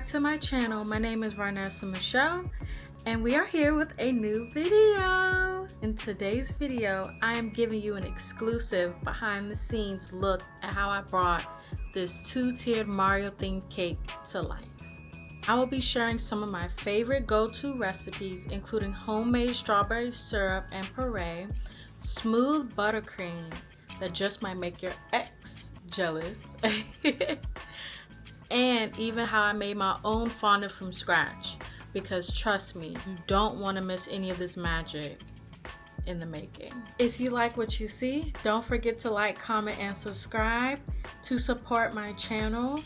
back to my channel. My name is Varnessa Michelle and we are here with a new video. In today's video, I am giving you an exclusive behind the scenes look at how I brought this two-tiered Mario themed cake to life. I will be sharing some of my favorite go-to recipes, including homemade strawberry syrup and puree, smooth buttercream that just might make your ex jealous, and even how I made my own fondant from scratch, because trust me, you don't want to miss any of this magic in the making. If you like what you see, don't forget to like, comment, and subscribe to support my channel,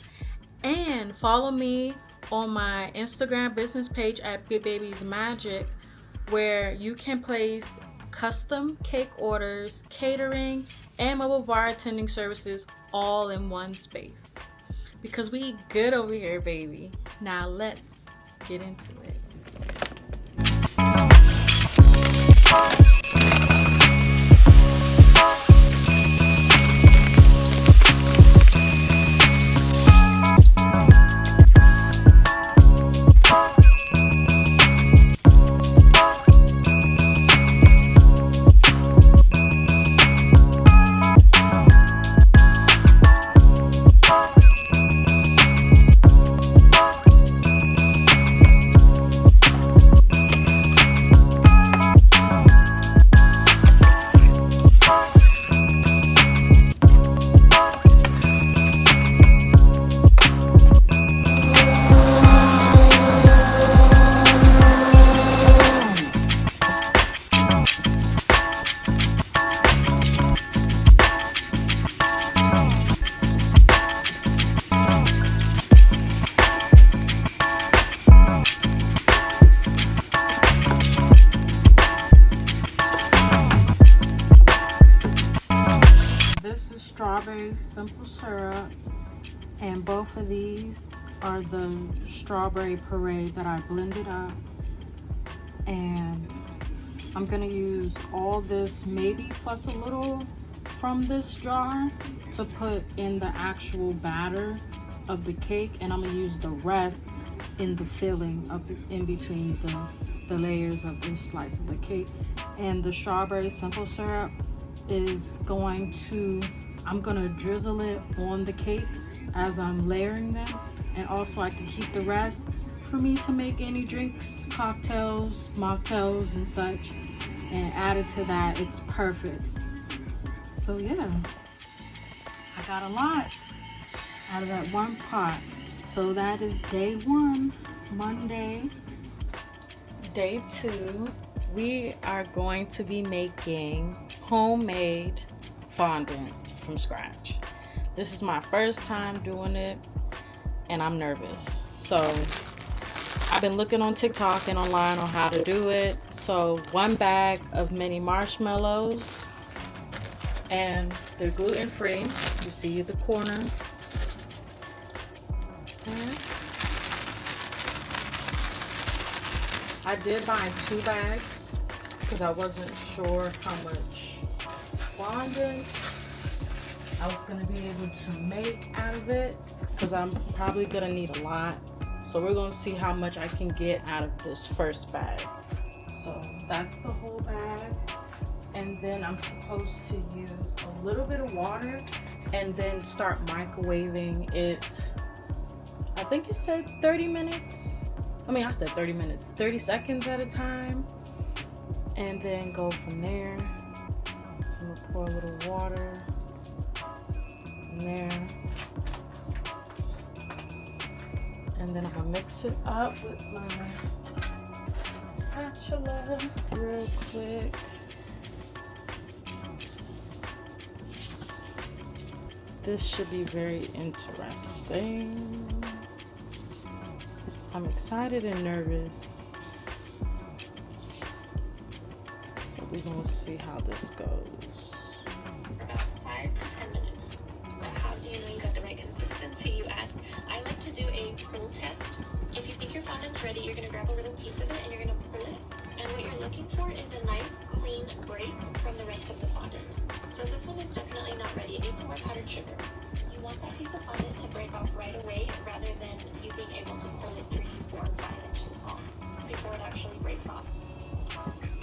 and follow me on my Instagram business page at Bigbabysmagic, where you can place custom cake orders, catering, and mobile bartending services all in one space. Because we eat good over here, baby. Now let's get into it. Strawberry simple syrup, and both of these are the strawberry puree that I blended up, and I'm gonna use all this, maybe plus a little from this jar, to put in the actual batter of the cake, and I'm gonna use the rest in the filling of in between the layers of the slices of cake. And the strawberry simple syrup is going to, I'm gonna drizzle it on the cakes as I'm layering them, and also I can keep the rest for me to make any drinks, cocktails, mocktails, and such, and add it to that. It's perfect. So yeah, I got a lot out of that one pot. So that is day one, Monday. Day two, we are going to be making homemade fondant from scratch. This is my first time doing it and I'm nervous. So I've been looking on TikTok and online on how to do it. So 1 bag of mini marshmallows, and they're gluten-free. You see the corner. Okay. I did buy 2 bags because I wasn't sure how much fondant I was gonna be able to make out of it, because I'm probably gonna need a lot. So we're gonna see how much I can get out of this first bag. So that's the whole bag, and then I'm supposed to use a little bit of water and then start microwaving it. I think it said 30 minutes. I said 30 minutes, 30 seconds at a time, and then go from there. So I'm gonna pour a little water in there, and then I'm gonna mix it up with my spatula real quick. This should be very interesting. I'm excited and nervous. So we're gonna see how this goes. About 5 to 10 minutes. But how do you know you got the right consistency, you ask? I like to do a pull test. If you think your fondant's ready, you're gonna grab a little piece of it and you're gonna pull it. And what you're looking for is a nice, clean break from the rest of the fondant. So this one is definitely not ready. It needs some more powdered sugar. You want that piece of fondant to break off right away rather than you being able to pull it 3, 4, 5 inches long before it actually breaks off.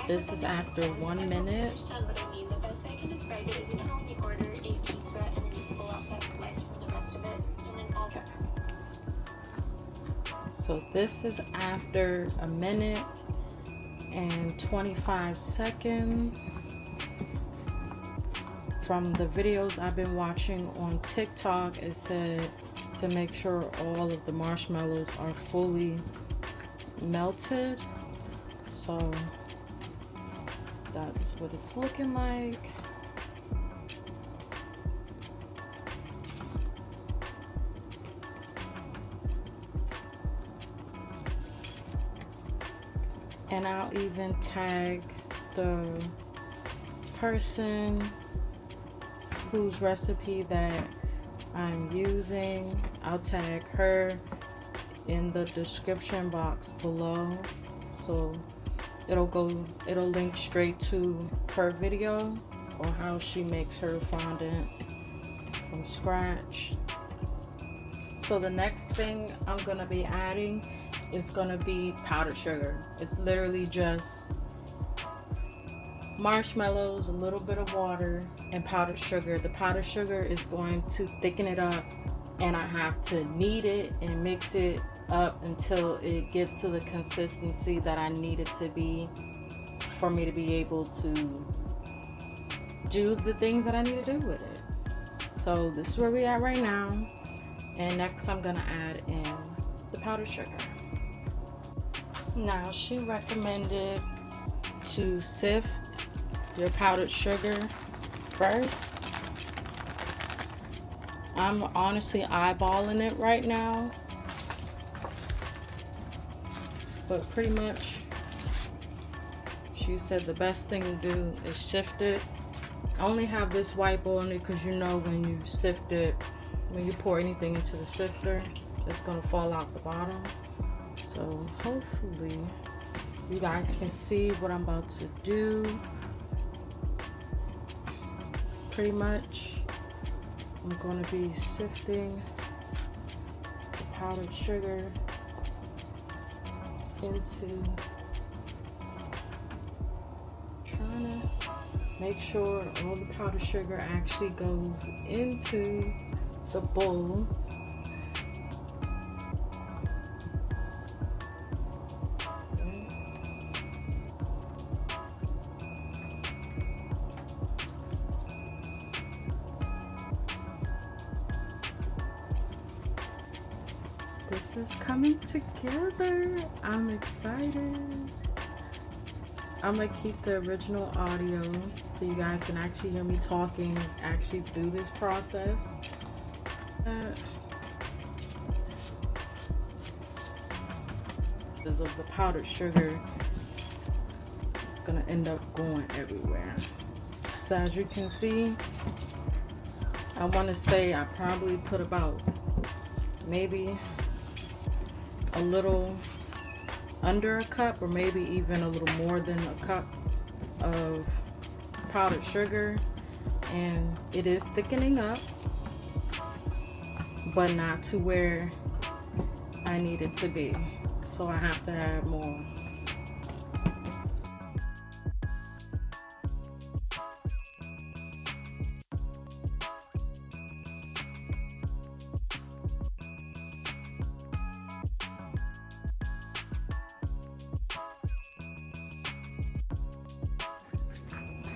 This is after 1 minute. Understand what I mean. The best way I can describe it is, you know how when you order a pizza and then you pull out that slice from the rest of it and then all that. So this is after 1 minute and 25 seconds. From the videos I've been watching on TikTok, it said to make sure all of the marshmallows are fully melted. So that's what it's looking like. And I'll even tag the person whose recipe that I'm using. I'll tag her in the description box below, so it'll link straight to her video or how she makes her fondant from scratch. So the next thing I'm gonna be adding is gonna be powdered sugar. It's literally just marshmallows, a little bit of water, and powdered sugar. The powdered sugar is going to thicken it up, and I have to knead it and mix it up until it gets to the consistency that I need it to be for me to be able to do the things that I need to do with it. So this is where we're at right now, and next I'm gonna add in the powdered sugar. Now, she recommended to sift your powdered sugar first. I'm honestly eyeballing it right now, but pretty much she said the best thing to do is sift it. I only have this wipe on it because you know when you sift it, when you pour anything into the sifter, it's gonna fall out the bottom. So hopefully you guys can see what I'm about to do. Pretty much I'm going to be sifting the powdered sugar into, trying to make sure all the powdered sugar actually goes into the bowl. This is coming together. I'm excited. I'm gonna keep the original audio so you guys can actually hear me talking actually through this process. Because of the powdered sugar, it's gonna end up going everywhere. So as you can see, I want to say I probably put about maybe a little under a cup, or maybe even a little more than a cup of powdered sugar, and it is thickening up, but not to where I need it to be, so I have to add more.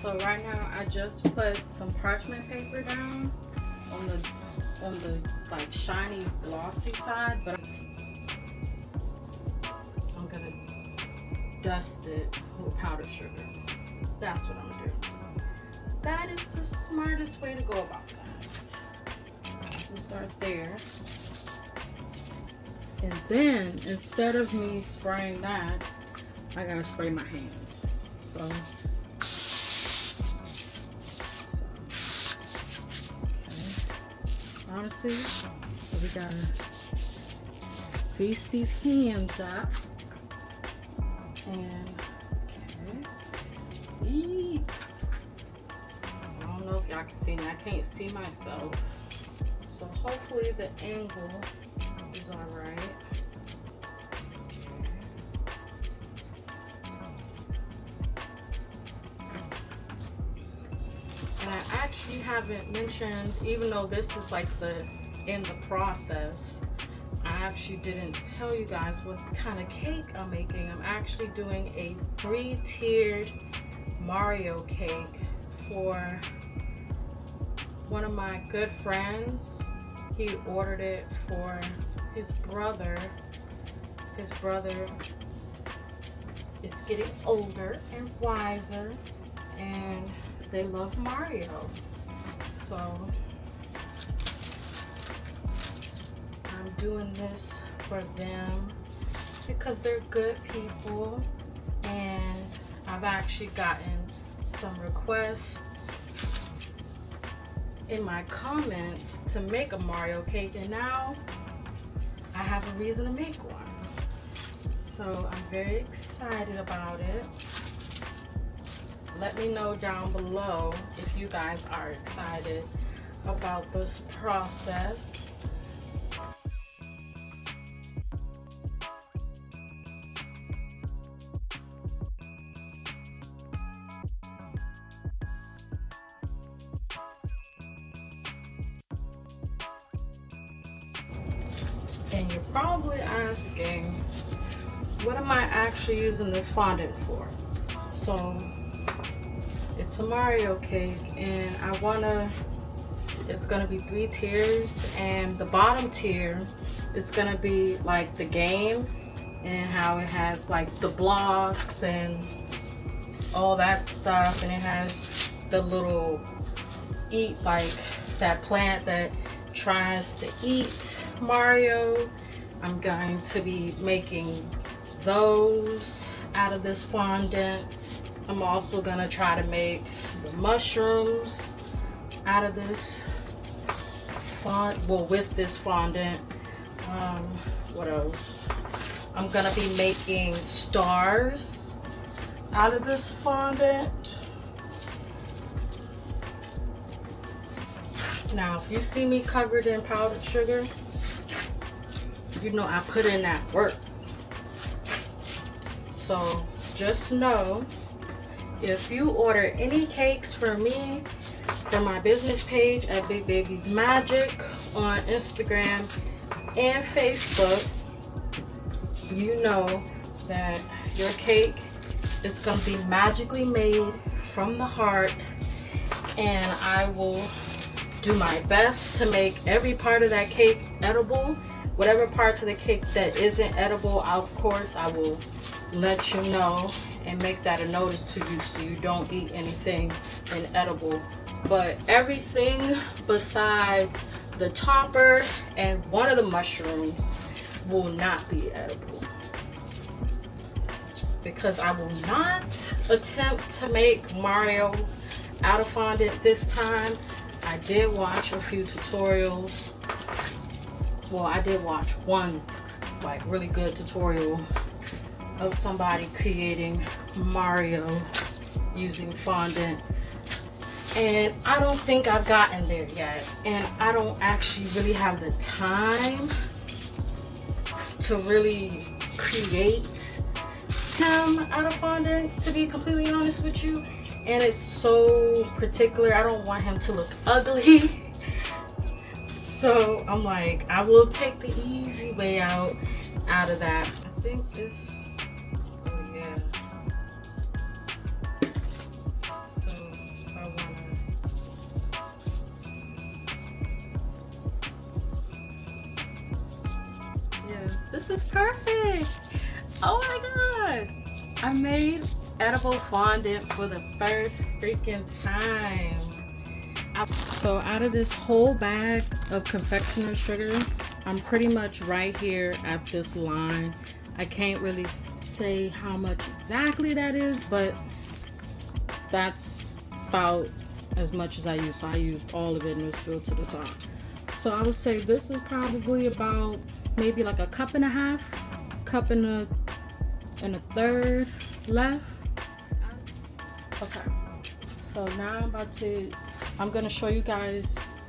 So right now I just put some parchment paper down on the like shiny glossy side, but I'm gonna dust it with powdered sugar. That's what I'm gonna do. That is the smartest way to go about that. We'll start there. And then instead of me spraying that, I gotta spray my hands. So honestly, so we gotta grease these hands up. And okay. I don't know if y'all can see me. I can't see myself. So hopefully the angle is all right. And I actually haven't mentioned, even though this is like in the process, I actually didn't tell you guys what kind of cake I'm making. I'm actually doing a 3-tiered Mario cake for one of my good friends. He ordered it for his brother. His brother is getting older and wiser, and they love Mario. So I'm doing this for them because they're good people, and I've actually gotten some requests in my comments to make a Mario cake, and now I have a reason to make one. So I'm very excited about it. Let me know down below if you guys are excited about this process. And you're probably asking, what am I actually using this fondant for? So it's a Mario cake, and it's gonna be 3 tiers, and the bottom tier is gonna be like the game and how it has like the blocks and all that stuff, and it has the little like that plant that tries to eat Mario. I'm going to be making those out of this fondant. I'm also gonna try to make the mushrooms out of this with this fondant. What else? I'm gonna be making stars out of this fondant. Now, if you see me covered in powdered sugar, you know I put in that work. So just know, if you order any cakes from me, from my business page at Bigbabysmagic on Instagram and Facebook, you know that your cake is going to be magically made from the heart, and I will do my best to make every part of that cake edible. Whatever parts of the cake that isn't edible, of course, I will let you know and make that a notice to you so you don't eat anything inedible. But everything besides the topper and one of the mushrooms will not be edible, because I will not attempt to make Mario out of fondant this time. I did watch a few tutorials. Well, I did watch one like really good tutorial of somebody creating Mario using fondant, and I don't think I've gotten there yet, and I don't actually really have the time to really create him out of fondant, to be completely honest with you. And it's so particular, I don't want him to look ugly. So I'm like, I will take the easy way out of that. I think this, oh yeah. So I wanna, yeah, this is perfect. Oh my God. I made edible fondant for the first freaking time. So out of this whole bag of confectioner's sugar, I'm pretty much right here at this line. I can't really say how much exactly that is, but that's about as much as I used. So I used all of it and it was filled to the top. So I would say this is probably about maybe like a cup and a half, cup and a third left. Okay, so now I'm gonna show you guys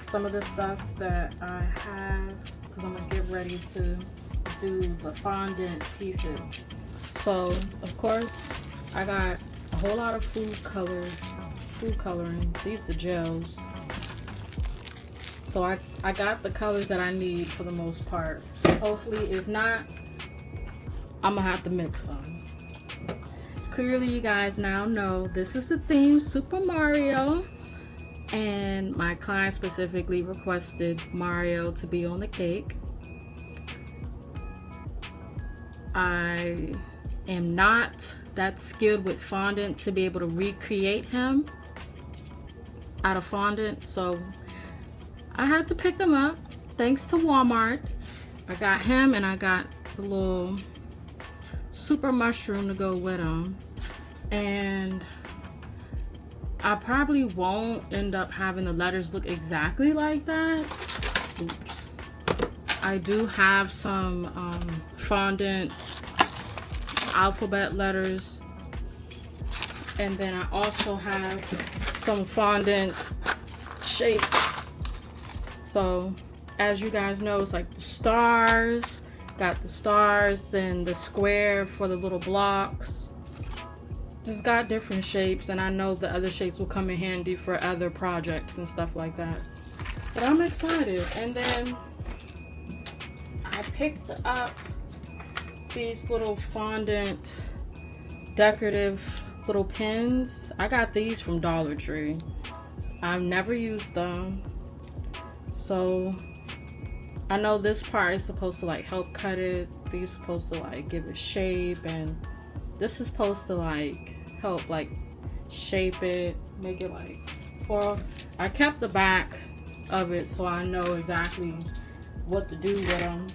some of the stuff that I have because I'm gonna get ready to do the fondant pieces. So of course I got a whole lot of food coloring. These are the gels. So I got the colors that I need for the most part. Hopefully, if not, I'm gonna have to mix some. Clearly you guys now know this is the theme, Super Mario, and my client specifically requested Mario to be on the cake. I am not that skilled with fondant to be able to recreate him out of fondant, so I had to pick them up thanks to Walmart. I got him and I got the little super mushroom to go with him, and I probably won't end up having the letters look exactly like that. Oops. I do have some fondant alphabet letters, and then I also have some fondant shapes. So as you guys know, it's like the stars, got the stars, then the square for the little blocks. Just got different shapes, and I know the other shapes will come in handy for other projects and stuff like that. But I'm excited. And then I picked up these little fondant decorative little pins. I got these from Dollar Tree. I've never used them. So I know this part is supposed to like help cut it. These are supposed to like give it shape, and this is supposed to like help like shape it, make it like for. I kept the back of it so I know exactly what to do with them.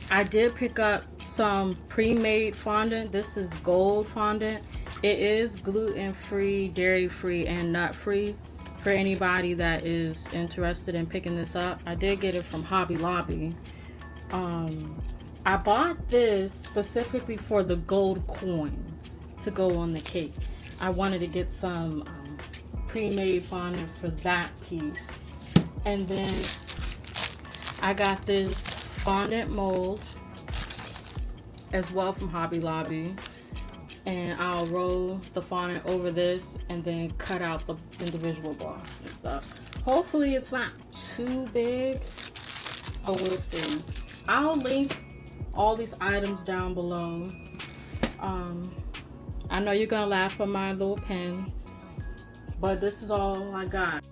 I did pick up some pre-made fondant. This is gold fondant. It is gluten-free, dairy-free, and nut-free for anybody that is interested in picking this up. I did get it from Hobby Lobby. I bought this specifically for the gold coins to go on the cake. I wanted to get some pre-made fondant for that piece. And then I got this fondant mold as well from Hobby Lobby, and I'll roll the fondant over this and then cut out the individual blocks and stuff. Hopefully it's not too big, but we'll see. I'll link all these items down below. I know you're gonna laugh at my little pen, but this is all I got.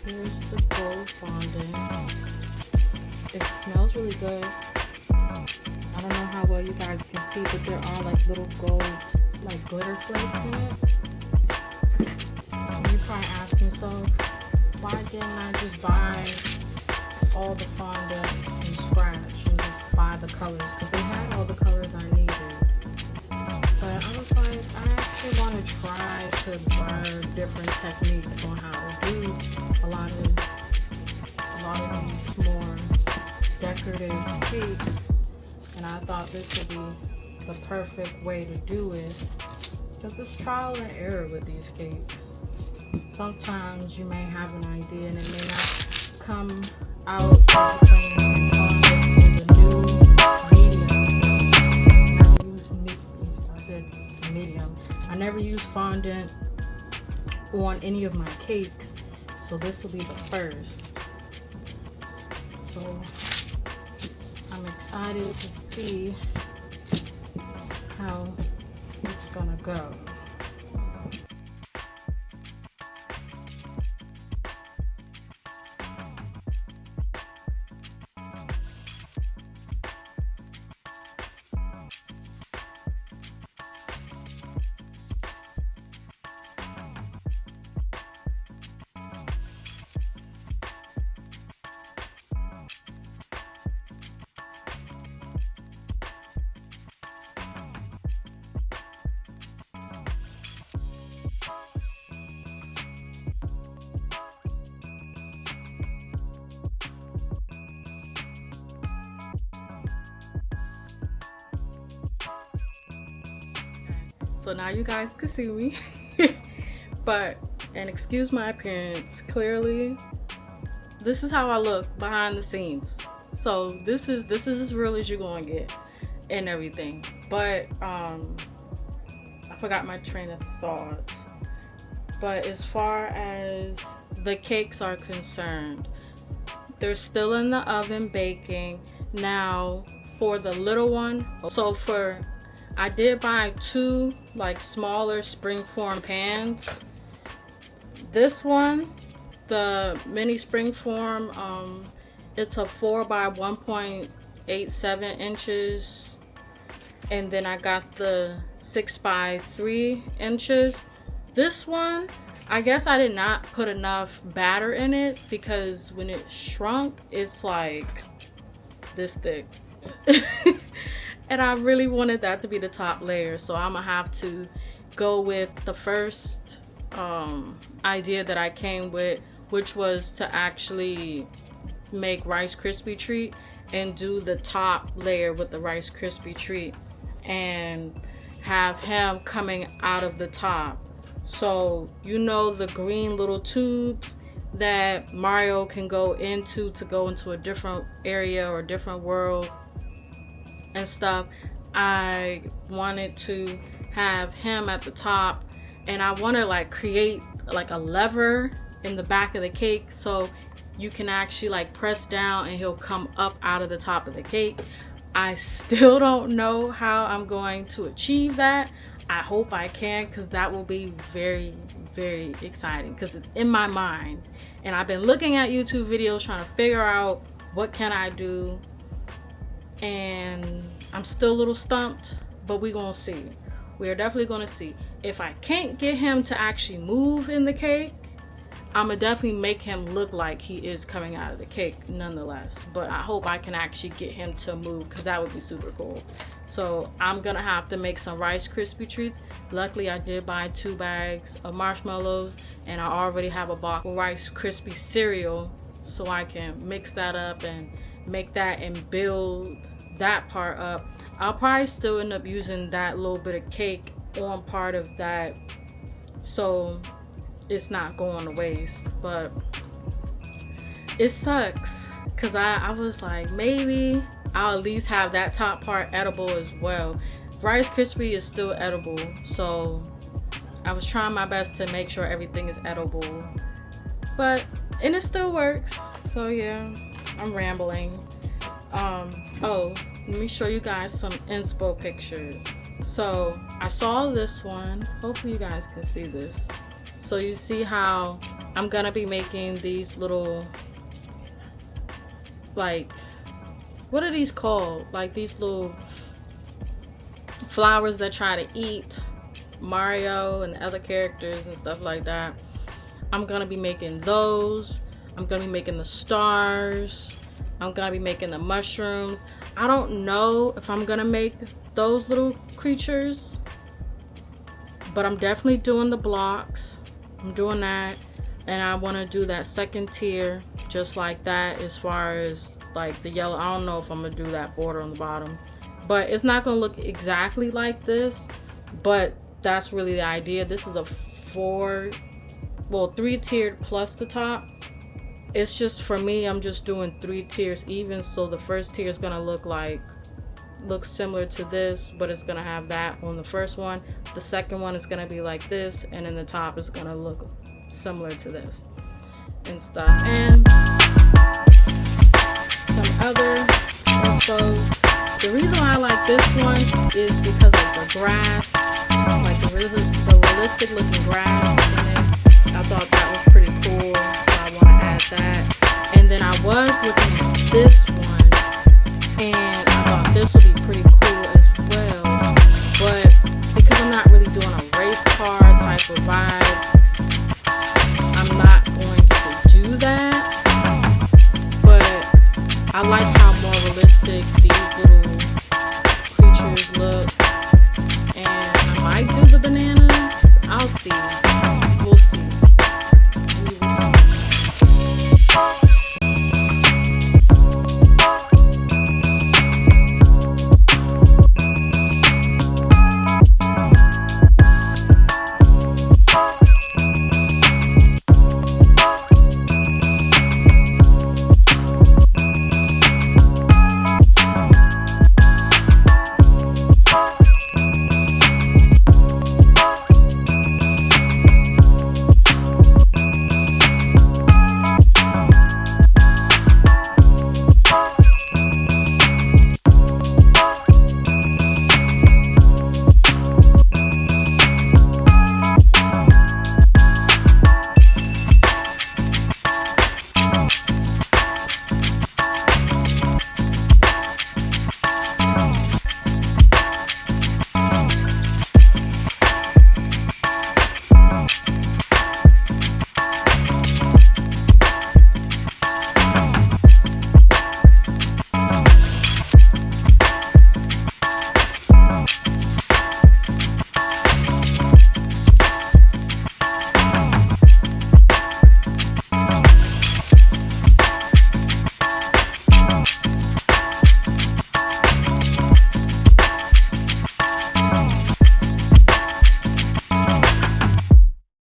Here's the gold fondant. It smells really good. I don't know how well you guys can see, but there are like little gold, like glitter flakes in it. And you're probably asking yourself, why didn't I just buy all the fondant from scratch and just buy the colors? Because they had all the colors I needed. But I was like, I actually want to try to learn different techniques on how to do a lot of these more decorative cakes. And I thought this would be the perfect way to do it. Because it's trial and error with these cakes. Sometimes you may have an idea and it may not come out as plain as a new medium. I never use fondant on any of my cakes, so this will be the first. So I'm excited to see how it's gonna go. So now you guys can see me. And excuse my appearance, clearly this is how I look behind the scenes. So this is as real as you're gonna get and everything. But I forgot my train of thought. But as far as the cakes are concerned, they're still in the oven baking. Now for the little one, I did buy 2 like smaller springform pans. This one, the mini springform, it's a 4 by 1.87 inches, and then I got the 6 by 3 inches. This one, I guess I did not put enough batter in it because when it shrunk, it's like this thick. And I really wanted that to be the top layer, so I'm gonna have to go with the first idea that I came with, which was to actually make Rice Krispie treat and do the top layer with the Rice Krispie treat and have him coming out of the top. So you know the green little tubes that Mario can go into to go into a different area or different world and stuff. I wanted to have him at the top, and I want to like create like a lever in the back of the cake so you can actually like press down and he'll come up out of the top of the cake. I still don't know how I'm going to achieve that. I hope I can, because that will be very, very exciting, because it's in my mind and I've been looking at YouTube videos trying to figure out what can I do, and I'm still a little stumped, but we're gonna see. We're definitely gonna see. If I can't get him to actually move in the cake, I'm gonna definitely make him look like he is coming out of the cake nonetheless. But I hope I can actually get him to move, because that would be super cool. So I'm gonna have to make some Rice Krispie treats. Luckily I did buy 2 bags of marshmallows, and I already have a box of Rice Krispie cereal, so I can mix that up and make that and build that part up. I'll probably still end up using that little bit of cake on part of that, so it's not going to waste. But it sucks, because I was like, maybe I'll at least have that top part edible as well. Rice Krispie is still edible, so I was trying my best to make sure everything is edible, and it still works. So yeah, I'm rambling. Oh, let me show you guys some inspo pictures. So I saw this one, hopefully you guys can see this. So you see how I'm gonna be making these little, like, what are these called? Like these little flowers that try to eat Mario and other characters and stuff like that. I'm gonna be making those. I'm gonna be making the stars. I'm gonna be making the mushrooms. I don't know if I'm gonna make those little creatures, but I'm definitely doing the blocks. I'm doing that, and I want to do that second tier just like that, as far as like the yellow. I don't know if I'm gonna do that border on the bottom, but it's not gonna look exactly like this, but that's really the idea. This is a 3-tiered plus the top. It's just, for me, I'm just doing 3 tiers even, so the first tier is gonna look similar to this, but it's gonna have that on the first one. The second one is gonna be like this, and then the top is gonna look similar to this and stuff. And some other info. The reason why I like this one is because of the grass, like the realistic looking grass in it. I thought that was pretty cool, so I want to add that. And then I was looking at this one, and I thought this would be pretty cool as well. But because I'm not really doing a race car type of vibe, I'm not going to do that. But I like how more realistic these little creatures look. And I might do the bananas. I'll see.